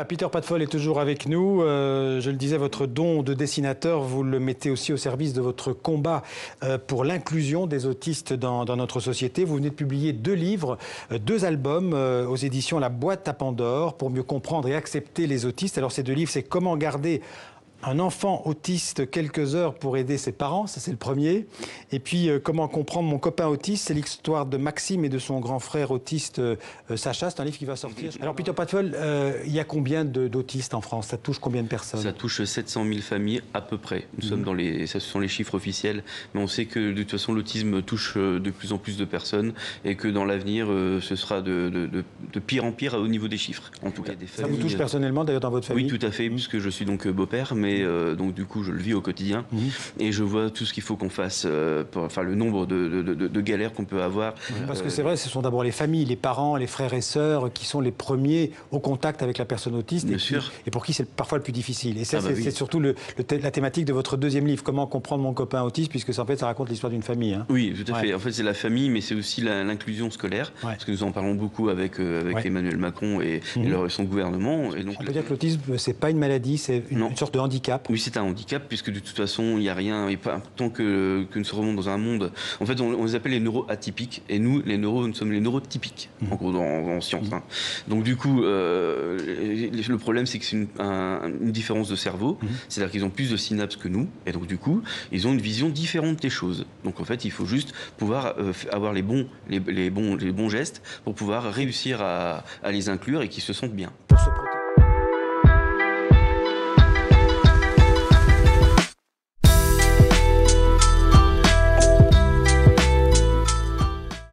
Voilà, Peter Padfoll est toujours avec nous. Je le disais, votre don de dessinateur, vous le mettez aussi au service de votre combat pour l'inclusion des autistes dans notre société. Vous venez de publier 2 livres, 2 albums aux éditions La Boîte à Pandore pour mieux comprendre et accepter les autistes. Alors ces 2 livres, c'est Comment garder un enfant autiste quelques heures pour aider ses parents, ça c'est le premier. Et puis Comment comprendre mon copain autiste, c'est l'histoire de Maxime et de son grand frère autiste Sacha, c'est un livre qui va sortir. Alors Peter Padfoll, il y a combien d'autistes en France? Ça touche combien de personnes? Ça touche 700 000 familles à peu près. Nous sommes dans les, ce sont les chiffres officiels, mais on sait que de toute façon l'autisme touche de plus en plus de personnes et que dans l'avenir ce sera de pire en pire au niveau des chiffres. En tout cas, ça vous touche personnellement d'ailleurs dans votre famille? Oui, tout à fait, puisque je suis donc beau-père, mais donc du coup je le vis au quotidien et je vois tout ce qu'il faut qu'on fasse, enfin le nombre de galères qu'on peut avoir. Parce que c'est vrai, ce sont d'abord les familles, les parents, les frères et sœurs qui sont les premiers au contact avec la personne autiste et pour qui c'est parfois le plus difficile. Et ça, c'est surtout la thématique de votre 2e livre, Comment comprendre mon copain autiste, puisque en fait ça raconte l'histoire d'une famille. Hein. Oui, tout à fait. En fait c'est la famille, mais c'est aussi l'inclusion scolaire, parce que nous en parlons beaucoup avec Emmanuel Macron et son gouvernement. Et donc, on peut dire que l'autisme, c'est pas une maladie, c'est une sorte de handicap. Oui, c'est un handicap, puisque de toute façon, il n'y a rien, et pas tant que nous serons dans un monde... En fait, on les appelle les neuroatypiques, et nous, nous sommes les neurotypiques, en gros, en science. Hein. Donc du coup, le problème, c'est que c'est une différence de cerveau, c'est-à-dire qu'ils ont plus de synapses que nous, et donc du coup, ils ont une vision différente des choses. Donc en fait, il faut juste pouvoir avoir les bons gestes pour pouvoir réussir à les inclure et qu'ils se sentent bien.